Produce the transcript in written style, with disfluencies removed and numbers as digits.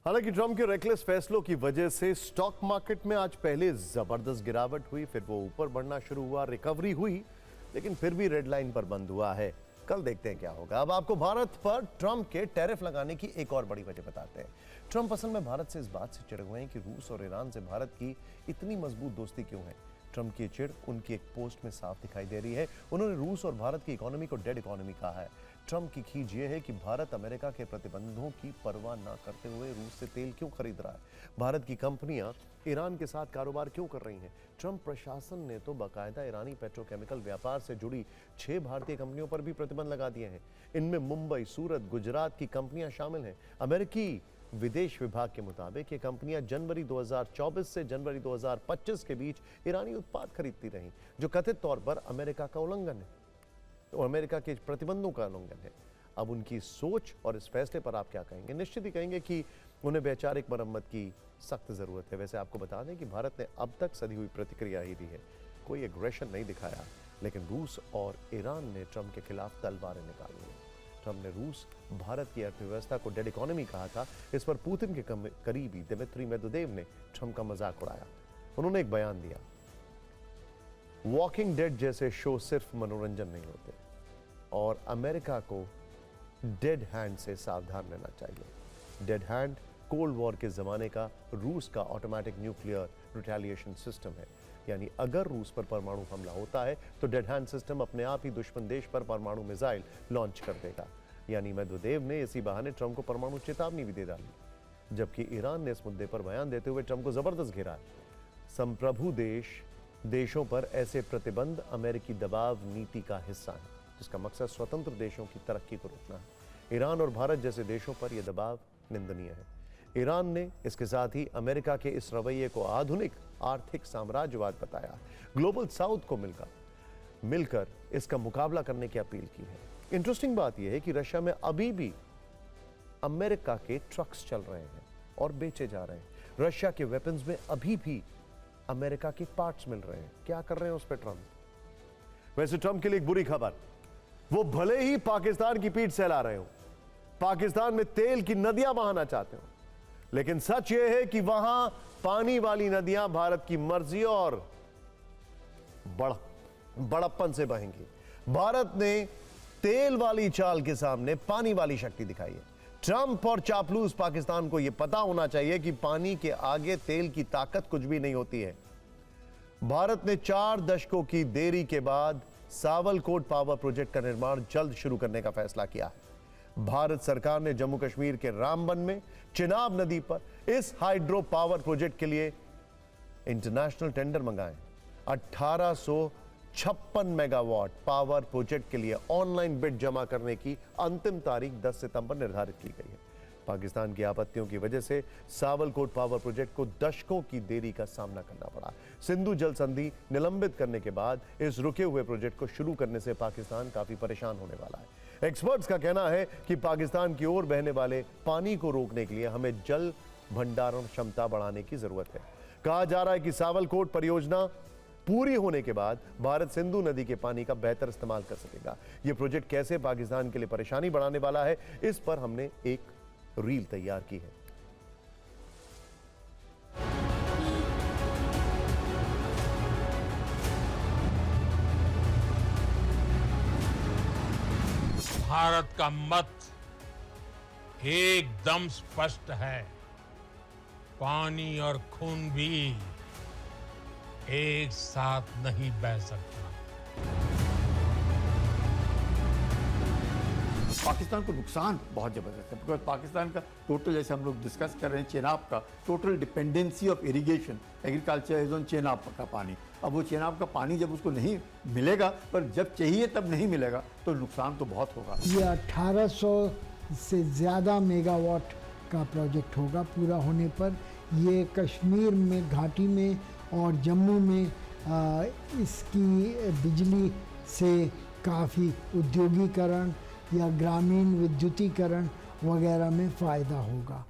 हालांकि ट्रंप के रेकलेस फैसलों की वजह से स्टॉक मार्केट में आज पहले जबरदस्त गिरावट हुई, फिर वो ऊपर बढ़ना शुरू हुआ, रिकवरी हुई, लेकिन फिर भी रेड लाइन पर बंद हुआ है। कल देखते हैं क्या होगा। अब आपको भारत पर ट्रंप के टैरिफ लगाने की एक और बड़ी वजह बताते हैं। ट्रंप असल में भारत से इस बात से चिढ़ हुए हैं कि रूस और ईरान से भारत की इतनी मजबूत दोस्ती क्यों है। ट्रंप की चिढ़ उनकी एक पोस्ट में साफ दिखाई दे रही है। उन्होंने रूस और भारत की इकोनॉमी को डेड इकोनॉमी कहा है। ट्रंप की खींच ये है कि भारत अमेरिका के प्रतिबंधों की परवाह न करते हुए रूस से तेल क्यों खरीद रहा है। भारत की कंपनियां ईरान के साथ कारोबार क्यों कर रही हैं। ट्रंप प्रशासन ने तो बाकायदा ईरानी पेट्रोकेमिकल व्यापार से जुड़ी 6 भारतीय कंपनियों पर भी प्रतिबंध लगा दिए हैं। इनमें मुंबई, सूरत, गुजरात की कंपनियां शामिल हैं। अमेरिकी विदेश विभाग के मुताबिक ये कंपनियां जनवरी 2024 से जनवरी 2025 के बीच ईरानी उत्पाद खरीदती रहीं, जो कथित तौर पर अमेरिका का उल्लंघन है और अमेरिका के प्रतिबंधों का उल्लंघन है। अब उनकी सोच और इस फैसले पर आप क्या कहेंगे? निश्चित ही कहेंगे कि उन्हें वैचारिक मरम्मत की सख्त जरूरत है। वैसे आपको बता दें कि भारत ने अब तक सधी हुई प्रतिक्रिया ही दी है, कोई एग्रेशन नहीं दिखाया, लेकिन रूस और ईरान ने ट्रंप के खिलाफ तलवारें निकाली हैं। ट्रंप ने रूस भारत की अर्थव्यवस्था को डेड इकोनॉमी कहा था। इस पर पुतिन के करीबी दिमित्री मेदवेदेव ने ट्रंप का मजाक उड़ाया। उन्होंने एक बयान दिया, वॉकिंग डेड जैसे शो सिर्फ मनोरंजन नहीं होते और अमेरिका को डेड हैंड से सावधान रहना चाहिए। डेड हैंड कोल्ड वॉर के जमाने का रूस का ऑटोमेटिक न्यूक्लियर रिटेलिएशन सिस्टम है, यानी अगर रूस पर परमाणु हमला होता है तो डेड हैंड सिस्टम अपने आप ही दुश्मन देश पर परमाणु मिसाइल लॉन्च कर देगा। यानी मेदवेदेव ने इसी बहाने ट्रंप को परमाणु चेतावनी भी दे डाली, जबकि ईरान ने इस मुद्दे पर बयान देते हुए ट्रंप को जबरदस्त घेरा है। संप्रभु देशों पर ऐसे प्रतिबंध अमेरिकी दबाव नीति का हिस्सा है, जिसका मकसद स्वतंत्र देशों की तरक्की को रोकना है। ईरान और भारत जैसे देशों पर यह दबाव निंदनीय है। ईरान ने इसके साथ ही अमेरिका के इस रवैये को आधुनिक आर्थिक साम्राज्यवाद बताया। ग्लोबल साउथ को मिलकर इसका मुकाबला करने की अपील की है। इंटरेस्टिंग बात यह है कि रशिया में अभी भी अमेरिका के ट्रक्स चल रहे हैं और बेचे जा रहे हैं। रशिया के वेपन्स में अभी भी अमेरिका के पार्ट्स मिल रहे हैं। क्या कर रहे हैं उस पर ट्रंप? वैसे ट्रंप के लिए एक बुरी खबर, वो भले ही पाकिस्तान की पीठ सहला रहे हो, पाकिस्तान में तेल की नदियां बहाना चाहते हो, लेकिन सच यह है कि वहां पानी वाली नदियां भारत की मर्जी और बड़प्पन से बहेंगी। भारत ने तेल वाली चाल के सामने पानी वाली शक्ति दिखाई है। ट्रंप और चापलूस पाकिस्तान को यह पता होना चाहिए कि पानी के आगे तेल की ताकत कुछ भी नहीं होती है। भारत ने 4 दशकों की देरी के बाद सावलकोट पावर प्रोजेक्ट का निर्माण जल्द शुरू करने का फैसला किया है। भारत सरकार ने जम्मू कश्मीर के रामबन में चिनाब नदी पर इस हाइड्रो पावर प्रोजेक्ट के लिए इंटरनेशनल टेंडर मंगाए। 1856 मेगावाट पावर प्रोजेक्ट के लिए ऑनलाइन बिड जमा करने की अंतिम तारीख 10 सितंबर निर्धारित की गई है। पाकिस्तान की आपत्तियों की वजह से सावलकोट पावर प्रोजेक्ट को दशकों की देरी का सामना करना पड़ा। सिंधु जल संधि निलंबित करने के बाद इस रुके हुए प्रोजेक्ट को शुरू करने से पाकिस्तान काफी परेशान होने वाला है। एक्सपर्ट्स का कहना है कि पाकिस्तान की ओर बहने वाले पानी को रोकने के लिए हमें जल भंडारण क्षमता बढ़ाने की जरूरत है। कहा जा रहा है कि सावलकोट परियोजना पूरी होने के बाद भारत सिंधु नदी के पानी का बेहतर इस्तेमाल कर सकेगा। यह प्रोजेक्ट कैसे पाकिस्तान के लिए परेशानी बढ़ाने वाला है, इस पर हमने एक रील तैयार की है। भारत का मत एकदम स्पष्ट है, पानी और खून भी एक साथ नहीं बह सकता। पाकिस्तान को नुकसान बहुत जबरदस्त है, बिकॉज पाकिस्तान का टोटल, जैसे हम लोग डिस्कस कर रहे हैं, चेनाब का total dependency of irrigation agriculture is on Chenab का पानी। अब वो चेनाब का पानी जब उसको नहीं मिलेगा, पर जब चाहिए तब नहीं मिलेगा, तो नुकसान तो बहुत होगा। ये 1800 से ज़्यादा मेगावाट का प्रोजेक्ट होगा पूरा होने पर। ये कश्मीर में घाटी में और जम्मू में इसकी बिजली से काफ़ी उद्योगीकरण या ग्रामीण विद्युतीकरण वगैरह में फ़ायदा होगा।